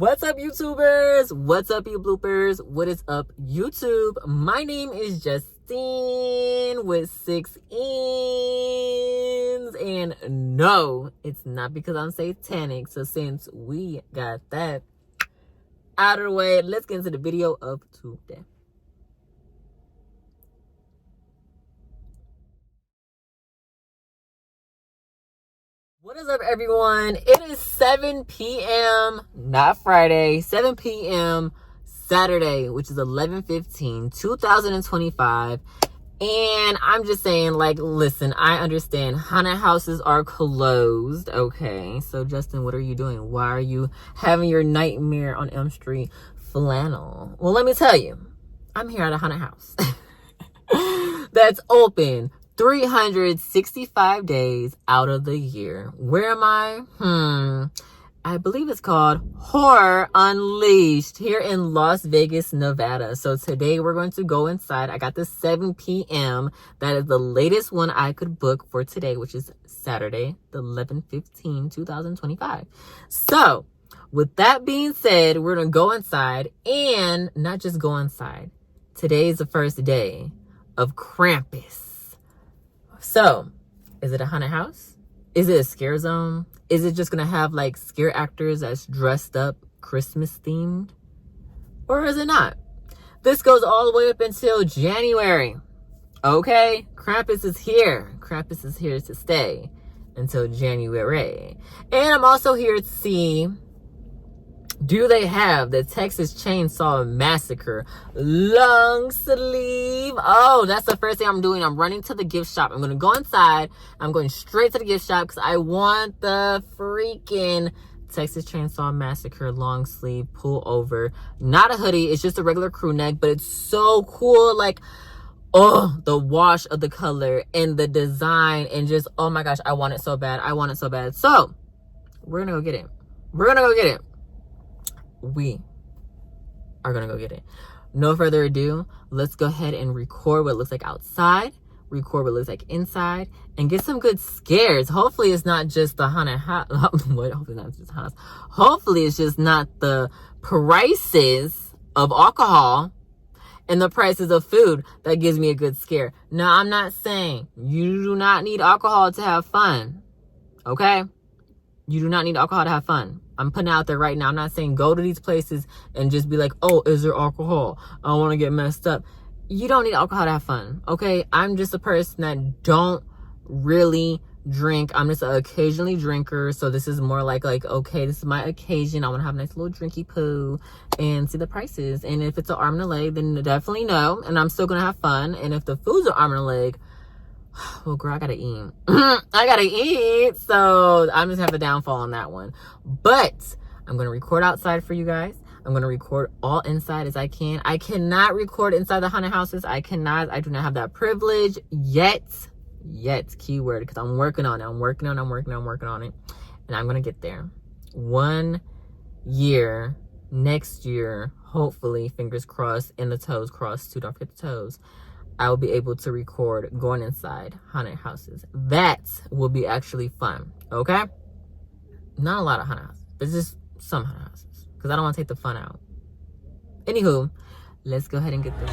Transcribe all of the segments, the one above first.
What's up, YouTubers? What's up, you bloopers? What is up, YouTube? My name is Justine with 6 N's. And no, it's not because I'm satanic. So since we got that out of the way, let's get into the video of today. What is up, everyone? It is 7 p.m. not Friday, 7 p.m. Saturday, which is 11/15/2025. And I'm just saying, like, listen, I understand haunted houses are closed. Okay, so Justin, what are you doing? Why are you having your Nightmare on Elm Street flannel? Well, let me tell you, I'm here at a haunted house that's open 365 days out of the year. Where am I? I believe it's called Horror Unleashed here in Las Vegas, Nevada. So today we're going to go inside. I got the 7 p.m. That is the latest one I could book for today, which is Saturday, the 11/15/2025. So with that being said, we're going to go inside, and not just go inside. Today is the first day of Krampus. So, is it a haunted house? Is it a scare zone? Is it just going to have like scare actors that's dressed up Christmas themed? Or is it not? This goes all the way up until January. Okay? Krampus is here. Krampus is here to stay until January. And I'm also here to see, do they have the Texas Chainsaw Massacre long sleeve? Oh, that's the first thing I'm doing. I'm running to the gift shop. I'm going to go inside. I'm going straight to the gift shop because I want the freaking Texas Chainsaw Massacre long sleeve pull over. Not a hoodie. It's just a regular crew neck, but it's so cool. Like, oh, the wash of the color and the design and just, oh my gosh, I want it so bad. I want it so bad. So, we're going to go get it. We're going to go get it. We are gonna go get it. No further ado, let's go ahead and record what it looks like outside, record what it looks like inside, and get some good scares. Hopefully it's not just the haunted house. Hopefully not just house. Hopefully it's just not the prices of alcohol and the prices of food that gives me a good scare. Now, I'm not saying you do not need alcohol to have fun. Okay? You do not need alcohol to have fun. I'm putting it out there right now. I'm not saying go to these places and just be like, oh, is there alcohol? I don't want to get messed up. You don't need alcohol to have fun, okay? I'm just a person that don't really drink. I'm just an occasionally drinker. So this is more like, okay, this is my occasion. I want to have a nice little drinky poo and see the prices. And if it's an arm and a leg, then definitely no. And I'm still going to have fun. And if the food's an arm and a leg, well, girl, I gotta eat. I gotta eat. So I'm just have a downfall on that one. But I'm gonna record outside for you guys. I'm gonna record all inside as I can. I cannot record inside the haunted houses. I do not have that privilege yet. Keyword, because I'm working on it. I'm working on it. And I'm gonna get there. 1 year, next year, hopefully, fingers crossed, and the toes crossed too. Don't forget the toes. I will be able to record going inside haunted houses. That will be actually fun, okay? Not a lot of haunted houses, but just some haunted houses, because I don't want to take the fun out. Anywho, let's go ahead and get the...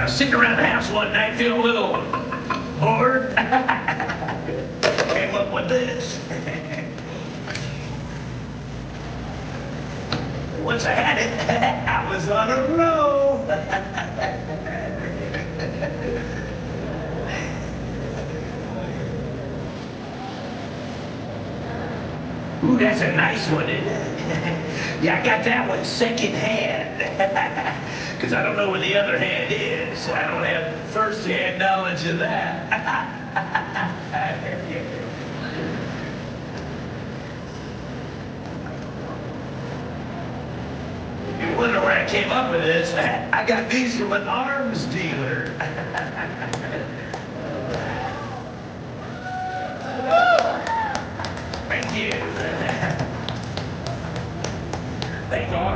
was sitting around the house one night feeling a little bored. Came up with this. Once I had it, I was on a roll. Ooh, that's a nice one, isn't it? Yeah, I got that one second hand. Because I don't know where the other hand is. I don't have first-hand knowledge of that. You wonder where I came up with this? I got these from an arms dealer. Thank you. Thank you.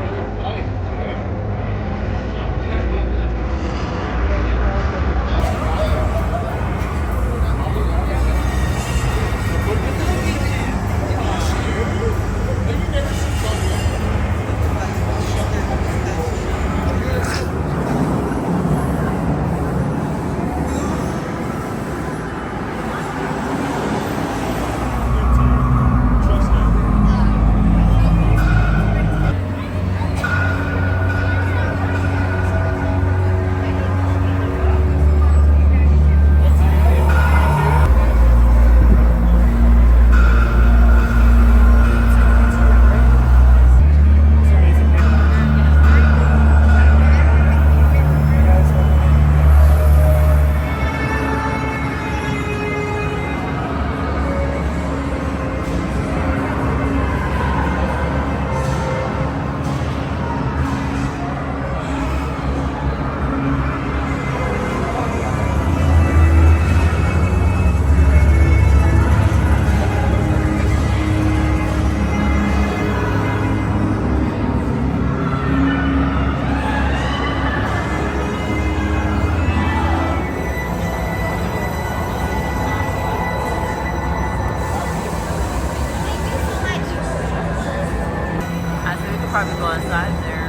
I said we could probably go inside there.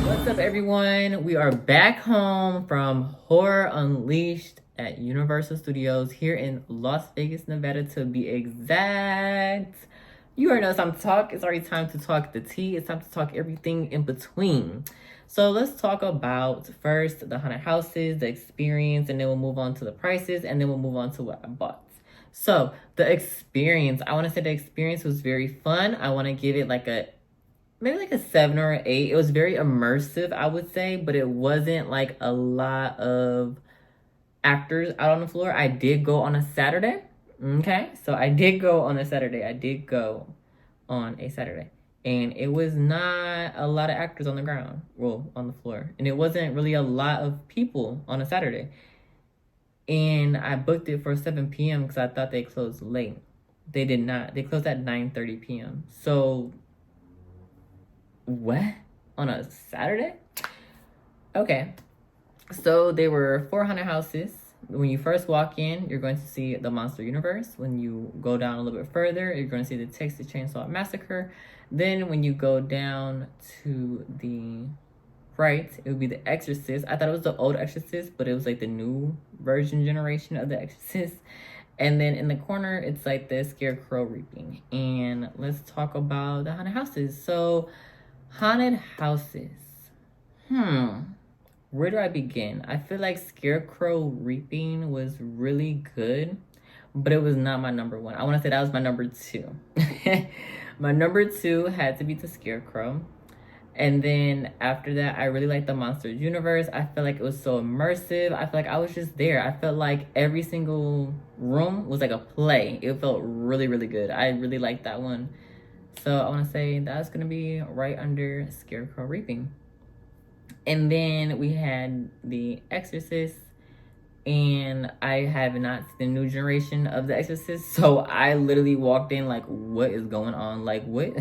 What's up, everyone? We are back home from Horror Unleashed at Universal Studios here in Las Vegas, Nevada, to be exact. You already know it's time to talk. It's already time to talk the tea. It's time to talk everything in between. So let's talk about first the haunted houses, the experience, and then we'll move on to the prices, and then we'll move on to what I bought. So the experience, I want to say the experience was very fun. I want to give it maybe like a 7 or an 8. It was very immersive, I would say, but it wasn't like a lot of actors out on the floor. I did go on a Saturday. Okay, so I did go on a Saturday. And it was not a lot of actors on the ground, well, on the floor. And it wasn't really a lot of people on a Saturday. And I booked it for 7 p.m. because I thought they closed late. They did not. They closed at 9:30 p.m. So, what? On a Saturday? Okay. So, there were 400 houses. When you first walk in, you're going to see the Monster Universe. When you go down a little bit further, you're going to see the Texas Chainsaw Massacre. Then when you go down to the right, it would be The Exorcist. I thought it was the old Exorcist, but it was like the new version generation of The Exorcist. And then in the corner, it's like the Scarecrow Reaping. And let's talk about the haunted houses. So, haunted houses. Where do I begin? I feel like Scarecrow Reaping was really good, but it was not my number one. I want to say that was my number two. My number two had to be the Scarecrow. And then after that, I really liked the Monsters universe. I felt like it was so immersive. I felt like I was just there. I felt like every single room was like a play. It felt really, really good. I really liked that one. So I want to say that's going to be right under Scarecrow Reaping. And then we had The Exorcist. And I have not seen the new generation of The Exorcist. So I literally walked in like, what is going on? Like, what?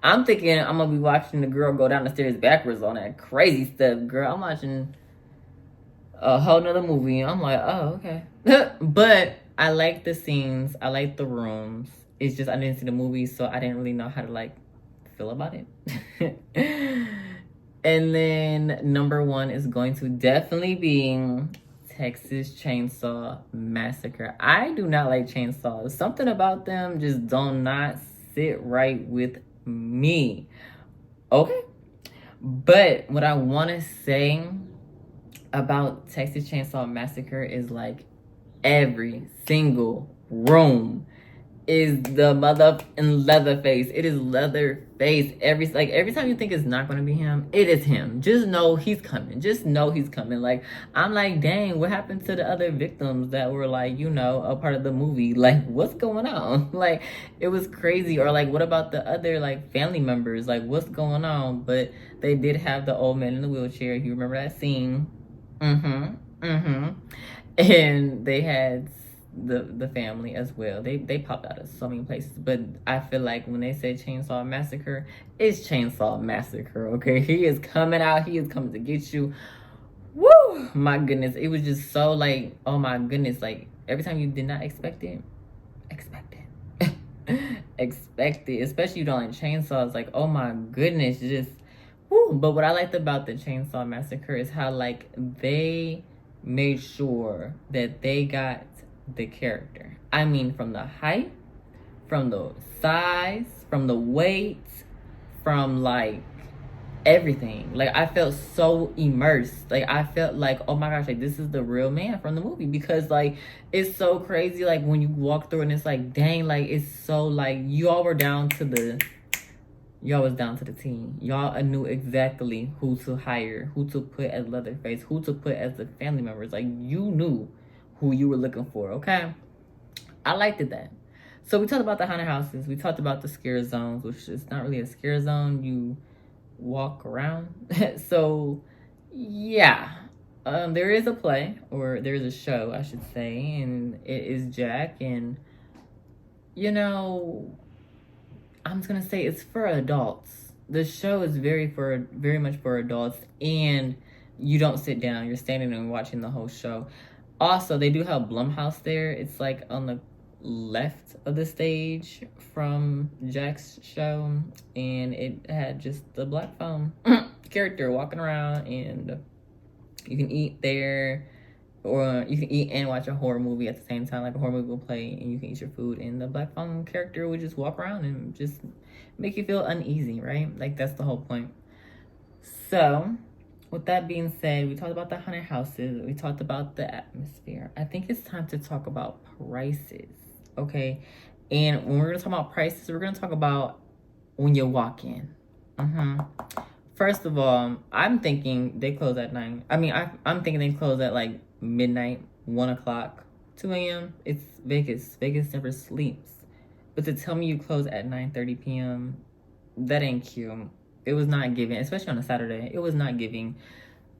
I'm thinking I'm going to be watching the girl go down the stairs backwards on that crazy stuff. Girl, I'm watching a whole nother movie. I'm like, oh, okay. But I like the scenes. I like the rooms. It's just I didn't see the movie, so I didn't really know how to like feel about it. And then number one is going to definitely be Texas Chainsaw Massacre. I do not like chainsaws. Something about them just do not sit right with me. Okay? But what I want to say about Texas Chainsaw Massacre is like every single room is the motherfucking Leatherface. It is Leatherface. Every time you think it's not gonna be him, it is him. Just know he's coming. Just know he's coming. Like, I'm like, dang, what happened to the other victims that were like, you know, a part of the movie? Like, what's going on? Like, it was crazy. Or like, what about the other like family members? Like, what's going on? But they did have the old man in the wheelchair. You remember that scene? And they had the family as well. They popped out of so many places. But I feel like when they say Chainsaw Massacre, it's Chainsaw Massacre, okay? He is coming out. He is coming to get you. Woo! My goodness. It was just so like, oh my goodness. Like, every time you did not expect it, expect it. Expect it. Especially you don't like chainsaws. Like, oh my goodness. Just, woo. But what I liked about the Chainsaw Massacre is how like they made sure that they got the character. I mean, from the height, from the size, from the weight, from like everything. Like, I felt so immersed. Like, I felt like, oh my gosh, like this is the real man from the movie. Because like, it's so crazy. Like, when you walk through and it's like, dang, like it's so like y'all was down to the team. Y'all knew exactly who to hire, who to put as Leatherface, who to put as the family members. Like, you knew who you were looking for, okay? I liked it that. So we talked about the haunted houses. We talked about the scare zones, which is not really a scare zone. You walk around. So, yeah. There is a play, or there is a show, I should say, and it is Jack. And, you know, I'm just going to say it's for adults. The show is very much for adults, and you don't sit down. You're standing and watching the whole show. Also, they do have Blumhouse there. It's like on the left of the stage from Jack's show. And it had just the black phone character walking around. And you can eat there. Or you can eat and watch a horror movie at the same time. Like, a horror movie will play and you can eat your food. And the black phone character would just walk around and just make you feel uneasy, right? Like, that's the whole point. So, with that being said, we talked about the haunted houses. We talked about the atmosphere. I think it's time to talk about prices, okay? And when we're going to talk about prices, we're going to talk about when you walk in. First of all, I'm thinking they close at 9. I mean, I'm thinking they close at like midnight, 1 o'clock, 2 a.m. It's Vegas. Vegas never sleeps. But to tell me you close at 9:30 p.m., that ain't cute. It was not giving, especially on a Saturday. It was not giving.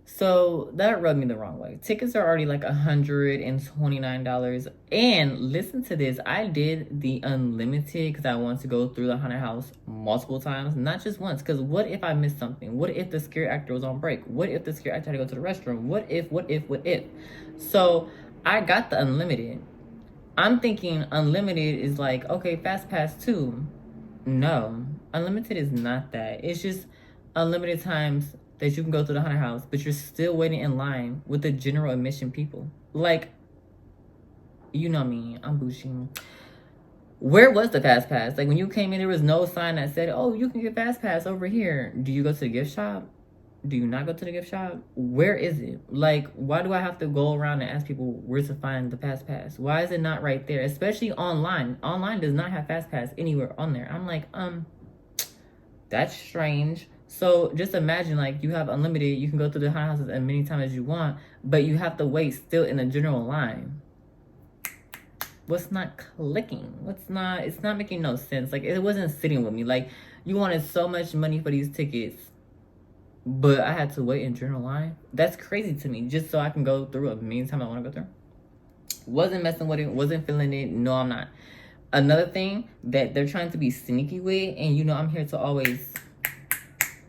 So that rubbed me the wrong way. Tickets are already like $129. And listen to this. I did the unlimited because I wanted to go through the haunted house multiple times, not just once. Because what if I missed something? What if the scare actor was on break? What if the scare actor had to go to the restroom? What if? So I got the unlimited. I'm thinking unlimited is like, okay, fast pass too. No, unlimited is not that. It's just unlimited times that you can go to the haunted house, but you're still waiting in line with the general admission people. Like, you know me, I'm bougie. Where was the fast pass? Like, when you came in, there was no sign that said, oh, you can get fast pass over here. Do you go to the gift shop? Do you not go to the gift shop? Where is it? Like, why do I have to go around and ask people where to find the fast pass? Why is it not right there? Especially online. Online does not have fast pass anywhere on there. I'm like, that's strange. So just imagine, like, you have unlimited. You can go through the haunted houses as many times as you want, but you have to wait still in a general line. What's not clicking? It's not making no sense. Like, it wasn't sitting with me. Like, you wanted so much money for these tickets, but I had to wait in general line. That's crazy to me, just so I can go through a million times I want to go through. Wasn't messing with it, wasn't feeling it. No, I'm not. Another thing that they're trying to be sneaky with, and you know I'm here to always,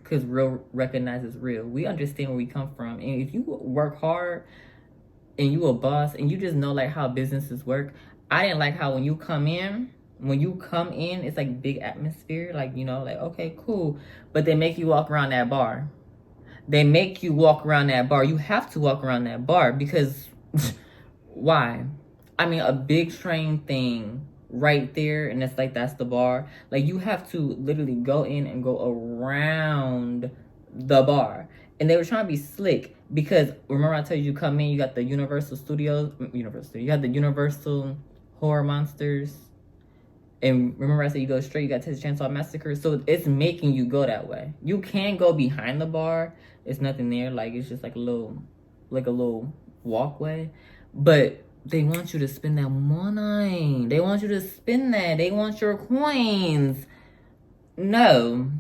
because real recognizes real. We understand where we come from, and if you work hard and you a boss and you just know like how businesses work. I didn't like how when you come in, it's like big atmosphere. Like, you know, like, okay, cool. But they make you walk around that bar. You have to walk around that bar because why? I mean, a big train thing right there, and it's like, that's the bar. Like, you have to literally go in and go around the bar. And they were trying to be slick because remember I told you come in, you got the Universal Studios, you have the Universal Horror Monsters, and remember I said you go straight, you got Texas Chainsaw Massacre. So it's making you go that way. You can go behind the bar. It's nothing there. Like, it's just like a little walkway. But they want you to spend that money. They want you to spend that. They want your coins. No.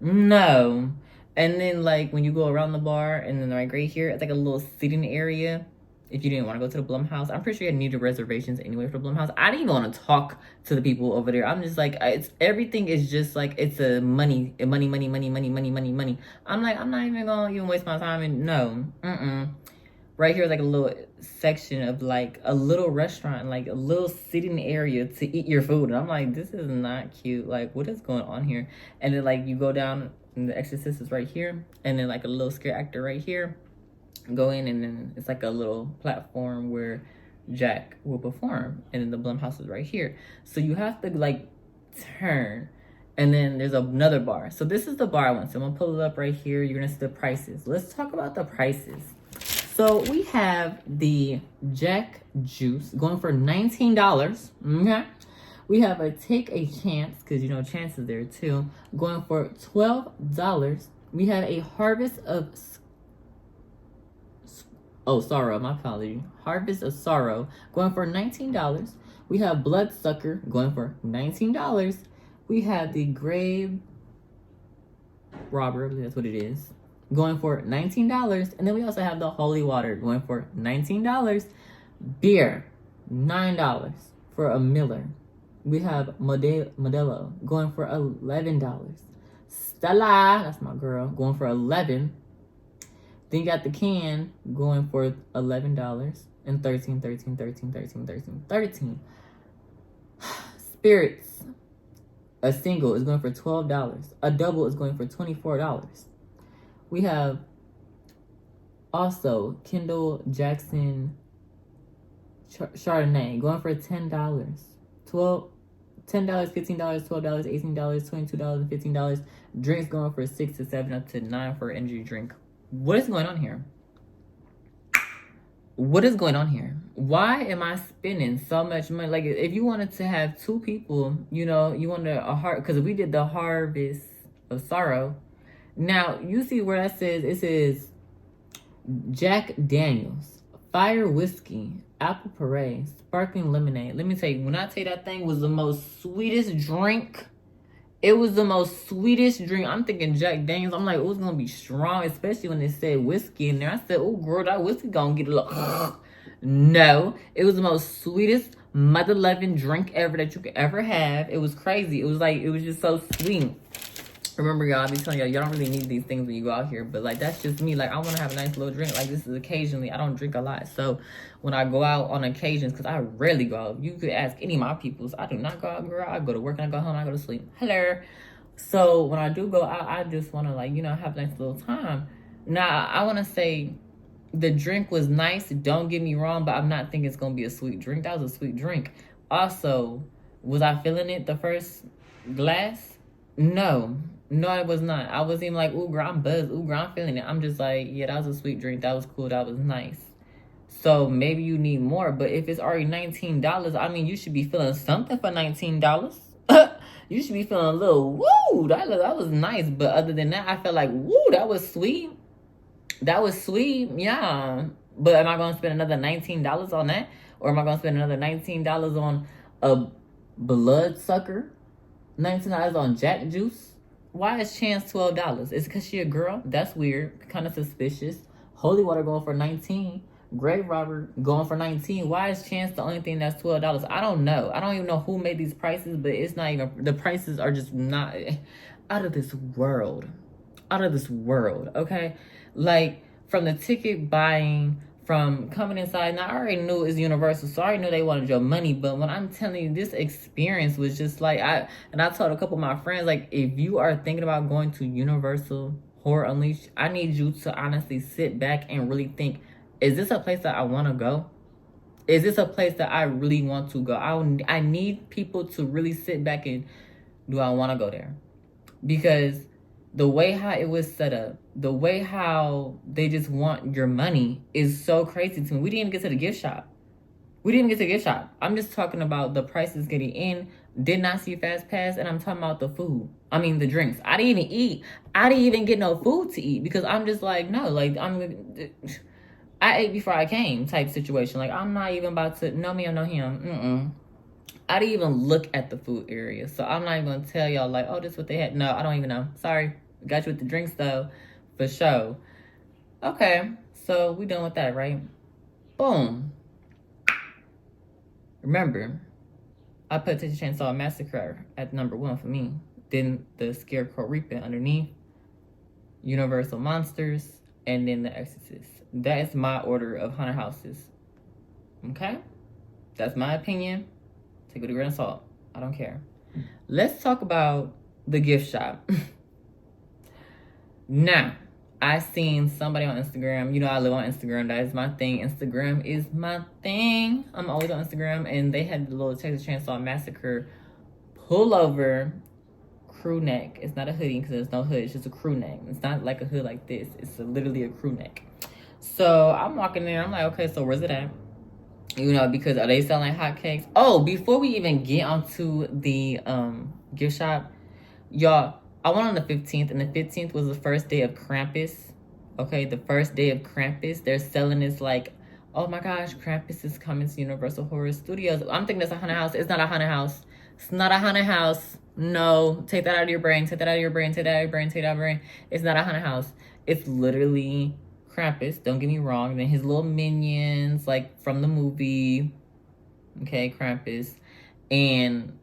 And then, like, when you go around the bar, and then like right here, it's like a little sitting area. If you didn't want to go to the Blumhouse, I'm pretty sure you needed reservations anyway for the Blumhouse. I didn't even want to talk to the people over there. I'm just like, everything is just like, it's a money. I'm like, I'm not even gonna even waste my time. And no, right here is like a little section of like a little restaurant, like a little sitting area to eat your food. And I'm like, this is not cute. Like, what is going on here? And then like you go down, and the Exorcist is right here, and then like a little scare actor right here. Go in, and then it's like a little platform where Jack will perform, and then the Blumhouse is right here. So you have to like turn, and then there's another bar. So this is the bar I went to. I'm gonna pull it up right here. You're gonna see the prices. Let's talk about the prices. So we have the Jack Juice going for $19. Okay. We have a Take a Chance, because you know Chance is there too, going for $12. We have a Harvest of Sorrow, my apology. Harvest of Sorrow going for $19. We have Bloodsucker going for $19. We have the Grave Robber, I believe that's what it is, going for $19. And then we also have the Holy Water going for $19. Beer, $9 for a Miller. We have Modelo going for $11. Stella, that's my girl, going for $11. Then you got the can going for $11 and $13. Spirits, a single is going for $12. A double is going for $24. We have also Kendall Jackson Chardonnay going for $10. $10, $15, $12, $18, $22, and $15. Drinks going for $6 to $7 up to $9 for an energy drink. What is going on here? Why am I spending so much money? Like, if you wanted to have two people, you know, you wanted a heart, because we did the Harvest of Sorrow. Now, you see where that says, it says Jack Daniels, Fire Whiskey, Apple Parade, Sparkling Lemonade. Let me tell you, when I tell you that thing was the most sweetest drink, it was the most sweetest drink. I'm thinking Jack Daniels. I'm like, oh, it's going to be strong, especially when they said whiskey in there. I said, oh, girl, that whiskey going to get a little... No, it was the most sweetest mother loving drink ever that you could ever have. It was crazy. It was like, it was just so sweet. Remember, y'all, I be telling y'all don't really need these things when you go out here, but like, that's just me. Like, I want to have a nice little drink. Like, this is occasionally. I don't drink a lot, so when I go out on occasions, because I rarely go out, you could ask any of my peoples, I do not go out, girl. I go to work and I go home and I go to sleep. Hello. So when I do go out, I just want to, like, have a nice little time. Now, I want to say the drink was nice. Don't get me wrong, but I'm not thinking it's going to be a sweet drink. That was a sweet drink. Also, was I feeling it the first glass? No. No, it was not. I wasn't even like, ooh, girl, I'm buzzed. Ooh, girl, I'm feeling it. I'm just like, yeah, that was a sweet drink. That was cool. That was nice. So maybe you need more. But if it's already $19, I mean, you should be feeling something for $19. You should be feeling a little, woo, that was nice. But other than that, I felt like, woo, that was sweet. That was sweet, yeah. But am I going to spend another $19 on that? Or am I going to spend another $19 on a blood sucker? $19 on Jack Juice? Why is Chance $12? Is it because she a girl? That's weird. Kind of suspicious. Holy Water going for 19. Grave Robber going for 19. Why is Chance the only thing that's $12? I don't know. I don't even know who made these prices, but it's not even, the prices are just not out of this world. Out of this world, okay? Like, from the ticket buying, from coming inside. Now, I already knew it was Universal, so I already knew they wanted your money. But when I'm telling you, this experience was just like, I told a couple of my friends, like, if you are thinking about going to Universal Horror Unleashed, I need you to honestly sit back and really think, is this a place that I want to go? Is this a place that I really want to go? I need people to really sit back and, do I want to go there? Because the way how it was set up, the way how they just want your money is so crazy to me. We didn't even get to the gift shop. I'm just talking about the prices getting in. Did not see Fast Pass, and I'm talking about the food. I mean, the drinks. I didn't even eat. I didn't even get no food to eat because I'm just like, no, like, I ate before I came type situation. Like, I'm not even about to, no me or no him. I didn't even look at the food area. So I'm not even going to tell y'all, like, oh, this is what they had. No, I don't even know. Sorry. Got you with the drinks, though, for sure. Okay. So we done with that, right? Boom. Remember, I put Texas Chainsaw Massacre at number 1 for me. Then the Scarecrow Reaping underneath. Universal Monsters. And then The Exorcist. That is my order of haunted houses. Okay? That's my opinion. Take it with a grain of salt. I don't care. Let's talk about the gift shop. Now, I seen somebody on Instagram. You know, I live on Instagram. That is my thing. Instagram is my thing. I'm always on Instagram. And they had the little Texas Chainsaw Massacre pullover crew neck. It's not a hoodie because there's no hood. It's just a crew neck. It's not like a hood like this. It's literally a crew neck. So I'm walking there. I'm like, okay, so where's it at? You know, because are they selling hotcakes? Oh, before we even get onto the gift shop, y'all, I went on the 15th, and the 15th was the first day of Krampus. Okay, the first day of Krampus. They're selling this like, oh my gosh, Krampus is coming to Universal Horror Studios. I'm thinking that's a haunted house. It's not a haunted house. It's not a haunted house. No, take that out of your brain. Take that out of your brain. Take that out of your brain. Take that out of your brain. It's not a haunted house. It's literally Krampus, don't get me wrong. And then his little minions, like from the movie. Okay, Krampus. And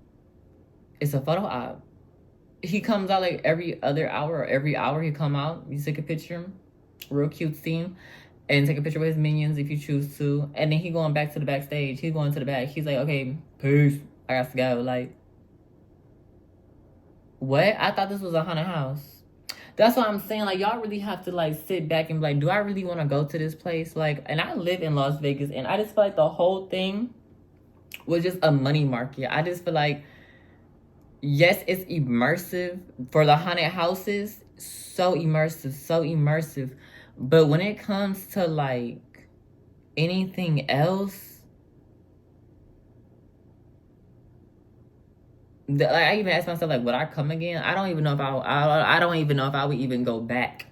it's a photo op. He comes out like every other hour or every hour he come out. You take a picture, real cute scene, and take a picture with his minions if you choose to. And then he going back to the backstage. He's going to the back. He's like, okay, peace. I got to go. Like, what? I thought this was a haunted house. That's what I'm saying. Like, y'all really have to, like, sit back and be like, do I really want to go to this place? Like, and I live in Las Vegas, and I just feel like the whole thing was just a money market. I just feel like, yes, it's immersive for the haunted houses. So immersive, so immersive. But when it comes to, like, anything else, like, I even asked myself, like, would I come again? I don't even know if I don't even know if I would even go back.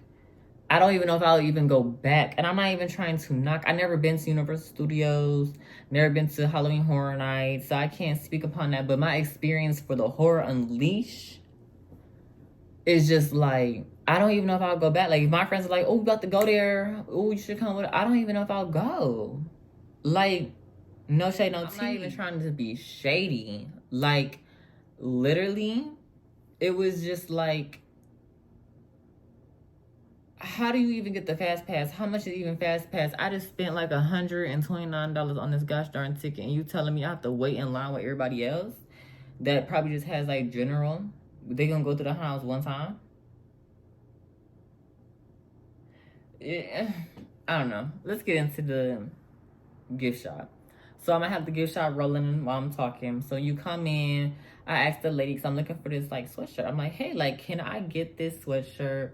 I don't even know if I'll even go back. And I'm not even trying to knock. I never been to Universal Studios, never been to Halloween Horror Nights, so I can't speak upon that. But my experience for the Horror Unleashed is just like, I don't even know if I'll go back. Like, if my friends are like, oh, we about to go there. Oh, you should come with it. I don't even know if I'll go. Like, no shade, no tea. I'm not even trying to be shady. Like, literally, it was just like, how do you even get the fast pass? How much is even fast pass? I just spent like $129 on this gosh darn ticket, and you telling me I have to wait in line with everybody else that probably just has like general? They gonna go through the house one time? Yeah, I don't know. Let's get into the gift shop. So I'm gonna have the gift shop rolling while I'm talking. So you come in, I asked the lady, because I'm looking for this like sweatshirt. I'm like, hey, like, can I get this sweatshirt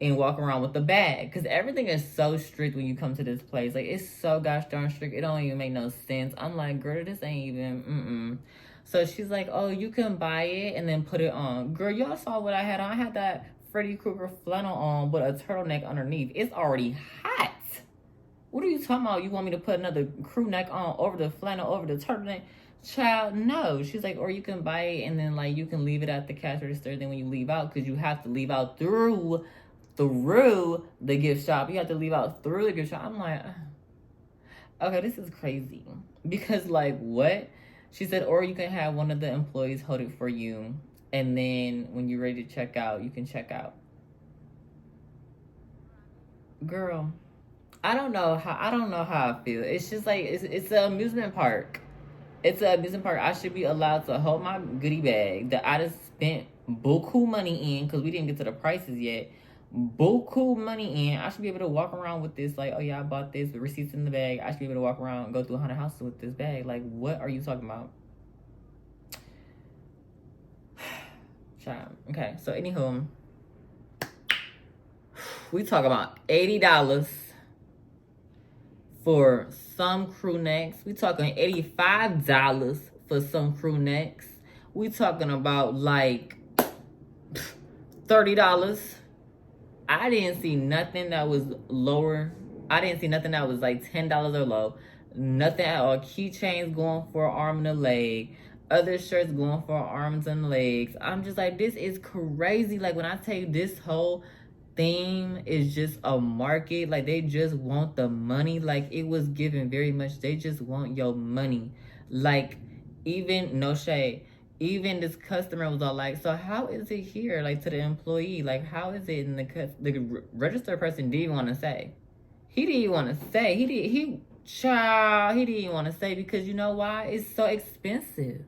and walk around with the bag? Because everything is so strict when you come to this place. Like, it's so gosh darn strict. It don't even make no sense. I'm like, girl, this ain't even, So she's like, oh, you can buy it and then put it on. Girl, y'all saw what I had on. I had that Freddy Krueger flannel on with a turtleneck underneath. It's already hot. What are you talking about? You want me to put another crew neck on over the flannel, over the turtleneck? Child, no. She's like, or you can buy it and then like you can leave it at the cash register. Then when you leave out, because you have to leave out through the gift shop. You have to leave out through the gift shop. I'm like, okay, this is crazy. Because like what? She said, or you can have one of the employees hold it for you. And then when you're ready to check out, you can check out. Girl, I don't know how I feel. It's just like it's an amusement park. It's an amusement park. I should be allowed to hold my goodie bag that I just spent buku money in, because we didn't get to the prices yet. Buku money in. I should be able to walk around with this, like, oh yeah, I bought this, the receipts in the bag. I should be able to walk around and go through 100 houses with this bag. Like, what are you talking about? Child. Okay, so anywho, we talk about $80 for some crew necks. We talking $85 for some crew necks. We talking about like $30. I didn't see nothing that was lower. I didn't see nothing that was like $10 or low. Nothing at all. Keychains going for an arm and a leg. Other shirts going for arms and legs. I'm just like, this is crazy. Like, when I tell you this whole theme is just a market, like they just want the money. Like, it was given very much, they just want your money. Like, even, no shade, even this customer was all like, so how is it here? Like, to the employee, like, how is it? And the register person didn't want to say. He didn't even want to say. He didn't even want to say, because you know why? It's so expensive.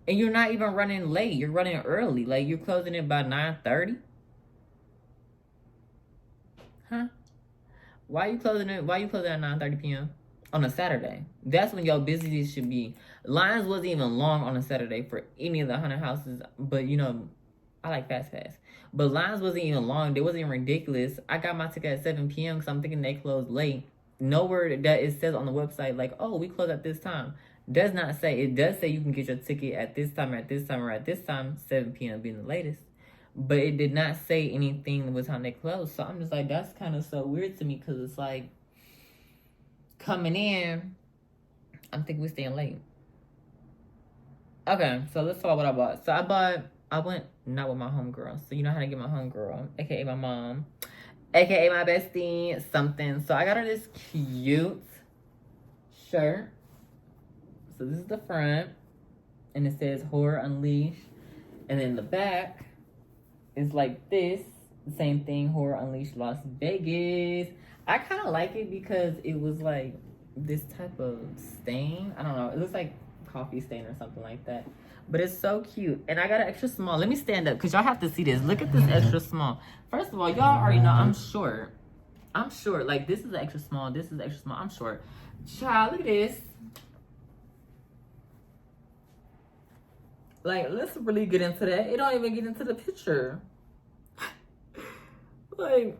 And you're not even running late. You're running early. Like, you're closing it by 9:30. Huh? Why you closing it? Why you closing at 9:30 p.m. on a Saturday? That's when your business should be. Lines wasn't even long on a Saturday for any of the 100 houses. But, you know, I like fast. But lines wasn't even long. They wasn't even ridiculous. I got my ticket at 7 p.m. because I'm thinking they closed late. Nowhere that it says on the website, like, oh, we close at this time. Does not say. It does say you can get your ticket at this time, or at this time, or at this time, 7 p.m. being the latest. But it did not say anything what time they closed. So I'm just like, that's kind of so weird to me, because it's like, coming in, I'm thinking we're staying late. Okay, so let's talk about what I bought. So I went not with my homegirl. So you know how to get my homegirl, aka my mom, aka my bestie, something. So I got her this cute shirt. So this is the front, and it says Horror Unleashed. And then the back is like this. The same thing, Horror Unleashed Las Vegas. I kind of like it because it was like this type of stain. I don't know. It looks like coffee stain or something like that. But it's so cute. And I got an extra small. Let me stand up because y'all have to see this. Look at this extra small. First of all, y'all already know I'm short. I'm short. Like, this is extra small. This is extra small. I'm short. Child, look at this. Like, let's really get into that. It don't even get into the picture. Like,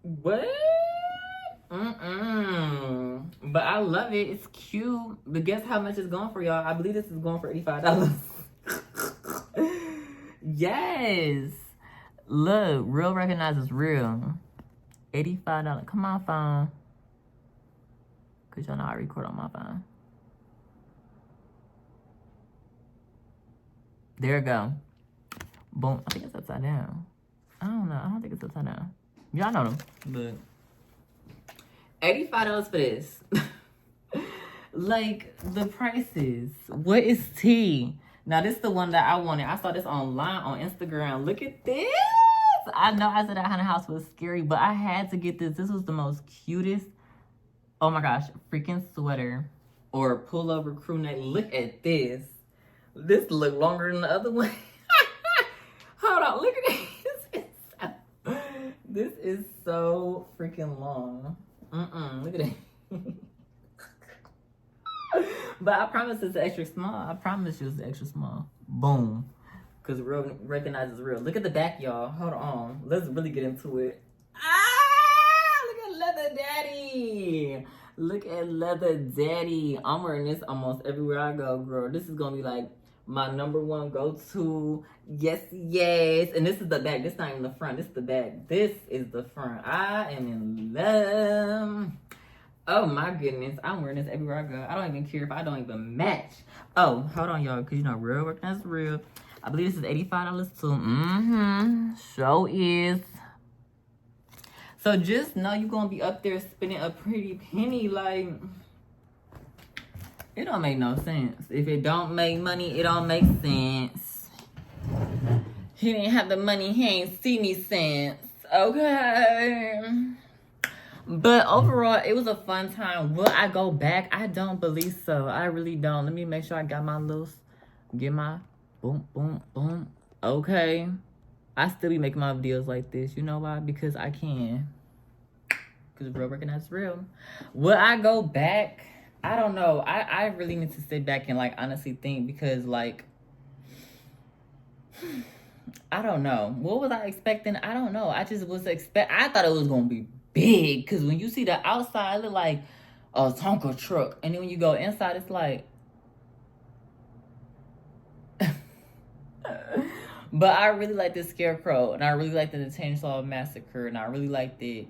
what? But I love it. It's cute. But guess how much it's going for, y'all? I believe this is going for $85. Yes. Look, real recognizes real. $85. Come on, phone. Because y'all know I record on my phone. There it go. Boom. I think it's upside down. I don't know. I don't think it's upside down. Y'all know them. But $85 for this. Like, the prices. What is tea? Now, this is the one that I wanted. I saw this online on Instagram. Look at this. I know I said that Hunter House was scary, but I had to get this. This was the most cutest, oh my gosh, freaking sweater or pullover crew neck. Look at this. This look longer than the other one. This is so freaking long. Look at that. But I promise it's extra small. I promise you it's extra small. Boom. Because real recognizes real. Look at the back, y'all. Hold on. Let's really get into it. Look at Leather Daddy. Look at Leather Daddy. I'm wearing this almost everywhere I go, girl. This is going to be like my number one go-to. Yes. And this is the back. This is not even the front. This is the back. This is the front. I am in love. Oh my goodness. I'm wearing this everywhere I go. I don't even care if I don't even match. Oh, hold on, y'all. Because, real work, that's real. I believe this is $85 too. So is. So just know you're going to be up there spending a pretty penny. Like, it don't make no sense. If it don't make money, it don't make sense. He didn't have the money. He ain't see me since. Okay. But overall, it was a fun time. Will I go back? I don't believe so. I really don't. Let me make sure I got my get my boom. Okay. I still be making my videos like this. You know why? Because I can. Because real working, that's real. Will I go back? I don't know. I really need to sit back and, like, honestly think. Because, like, I don't know. What was I expecting? I don't know. I just was I thought it was going to be big. Because when you see the outside, it look like a Tonka truck. And then when you go inside, it's like... But I really like the Scarecrow, and I really like the Chainsaw Massacre, and I really like the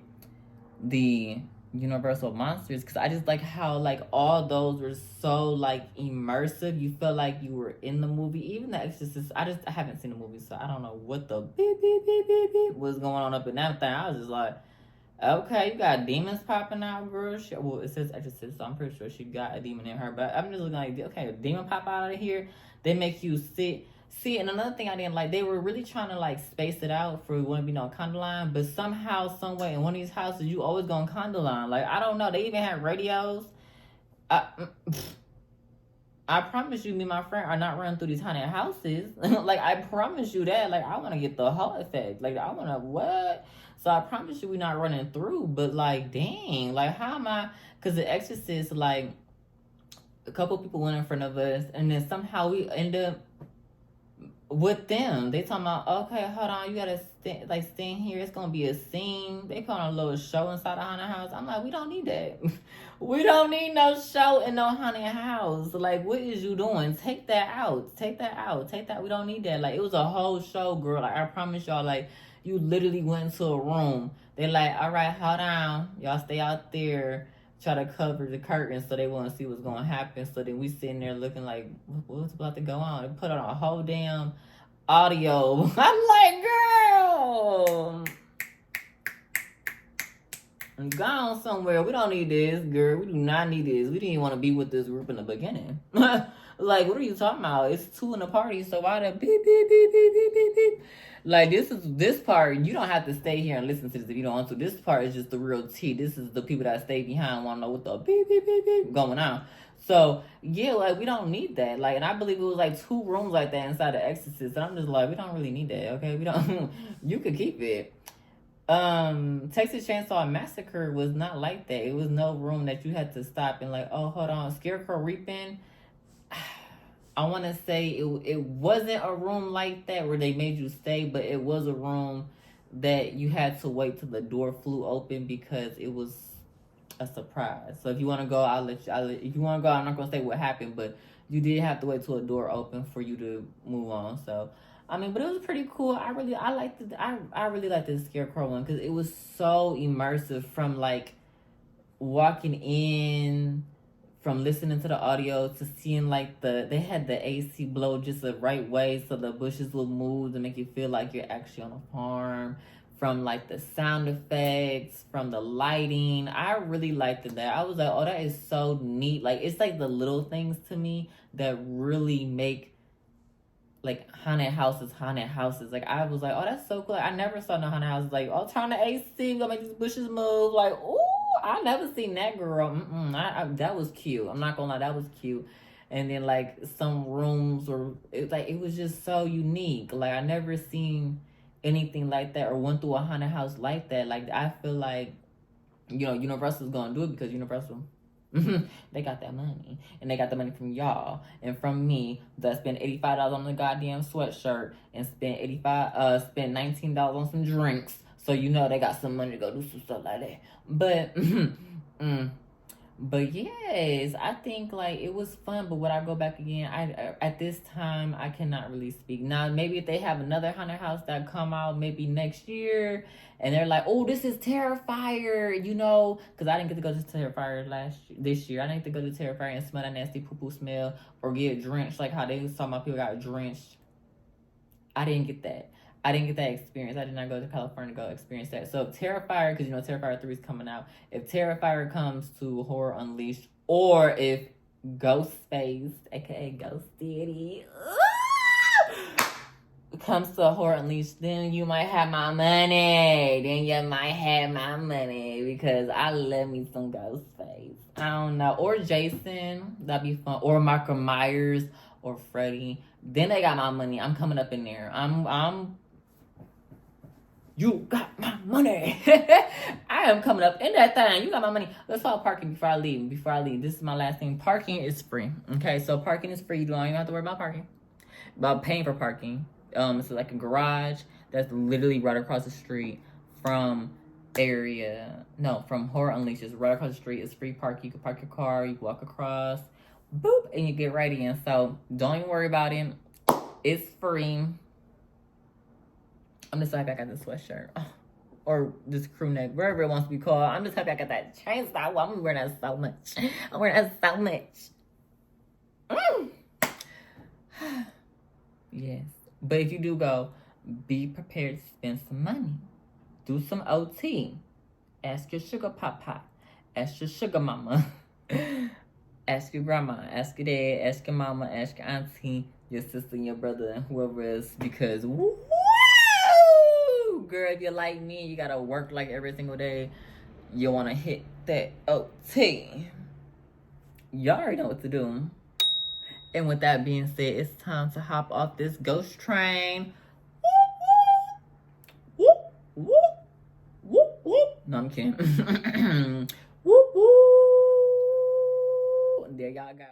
Universal Monsters, because I just like how, like, all those were so, like, immersive. You felt like you were in the movie. Even The Exorcist, I haven't seen the movie, so I don't know what the beep was going on up in that thing. I was just like, okay, you got demons popping out, girl. Well, it says Exorcist, so I'm pretty sure she got a demon in her, but I'm just looking like, okay, a demon pop out of here. They make you sit. See, and another thing I didn't like, they were really trying to, like, space it out for it wouldn't be no condo line, but somehow, some way, in one of these houses, you always go on condo line. Like, I don't know. They even had radios. I promise you, me and my friend are not running through these haunted houses. Like, I promise you that. Like, I want to get the whole effect. Like, I want to, what? So, I promise you we're not running through. But, like, dang. Like, how am I? Because The Exorcist, like, a couple people went in front of us, and then somehow we end up with them. They talking about, okay, hold on, you gotta stand here, it's gonna be a scene. They put on a little show inside the haunted house. I'm like, we don't need that. We don't need no show in no haunted house. Like, what is you doing? Take that out. We don't need that. Like, it was a whole show, girl. Like, I promise y'all, like, you literally went into a room. They like, all right, hold on, y'all stay out there, try to cover the curtains so they want to see what's going to happen. So then we sitting there looking like, what's about to go on? They put on a whole damn audio. I'm like, girl, I'm gone somewhere. We don't need this, girl. We do not need this. We didn't even want to be with this group in the beginning. Like, what are you talking about? It's 2 in the party, so why the beep. Like, this part, you don't have to stay here and listen to this if you don't want to. This part is just the real tea. This is the people that stay behind want to know what the beep going on. So, yeah, like, we don't need that. Like, and I believe it was, like, 2 rooms like that inside the Exorcist. And I'm just like, we don't really need that, okay? We don't, you could keep it. Texas Chainsaw Massacre was not like that. It was no room that you had to stop and like, oh, hold on, Scarecrow Reaping. I want to say it wasn't a room like that where they made you stay, but it was a room that you had to wait till the door flew open because it was a surprise. So if you want to go, if you want to go, I'm not going to say what happened, but you did have to wait till a door opened for you to move on. So, I mean, but it was pretty cool. I really liked the Scarecrow one because it was so immersive from, like, walking in, from listening to the audio to seeing, like, they had the AC blow just the right way so the bushes will move to make you feel like you're actually on a farm, from, like, the sound effects, from the lighting. I really liked that. I was like, oh, that is so neat. Like, it's like the little things to me that really make, like, haunted houses. Like, I was like, oh, that's so cool. I never saw no haunted houses. Like, oh, turn the AC, we're gonna make these bushes move. Like, ooh, I never seen that, girl. That was cute. I'm not gonna lie, that was cute. And then, like, some rooms were, it was just so unique. Like, I never seen anything like that or went through a haunted house like that, like I feel like, you know, Universal's gonna do it because Universal, they got that money, and they got the money from y'all and from me that spent $85 on the goddamn sweatshirt and spent $19 on some drinks. So you know they got some money to go do some stuff like that. But but yes, I think like it was fun. But would I go back again? I at this time I cannot really speak. Now maybe if they have another haunted house that come out maybe next year, and they're like, oh, this is Terrifier, you know, because I didn't get to go to Terrifier this year. I didn't get to go to Terrifier and smell that nasty poo poo smell or get drenched like how they was talking about people got drenched. I didn't get that. I didn't get that experience. I did not go to California to go experience that. So if Terrifier, because you know Terrifier 3 is coming out, if Terrifier comes to Horror Unleashed, or if Ghostface, aka Ghost Daddy, comes to Horror Unleashed, then you might have my money. Then you might have my money because I love me some Ghostface. I don't know. Or Jason, that'd be fun. Or Michael Myers or Freddy. Then they got my money. I'm coming up in there. You got my money. I am coming up in that thing. You got my money. Let's talk parking before I leave. This is my last thing. Parking is free. Okay, so parking is free. You don't even have to worry about parking. About paying for parking. It's like a garage that's literally right across the street from from Horror Unleashed. It's right across the street. It's free parking. You can park your car. You walk across. Boop. And you get right in. So don't even worry about it. It's free. I'm just happy I got this sweatshirt. Or this crew neck, wherever it wants to be called. I'm just happy I got that chain style. I'm wearing that so much. I'm wearing that so much. Yes. But if you do go, be prepared to spend some money. Do some OT. Ask your sugar papa. Ask your sugar mama. Ask your grandma. Ask your dad. Ask your mama. Ask your auntie, your sister, your brother, and whoever else. Because woo! Girl, if you're like me, you gotta work like every single day. You wanna hit that OT. Y'all already know what to do. And with that being said, it's time to hop off this ghost train. Whoop, whoop, whoop, whoop. No, I'm kidding. Whoop, whoop. There y'all go.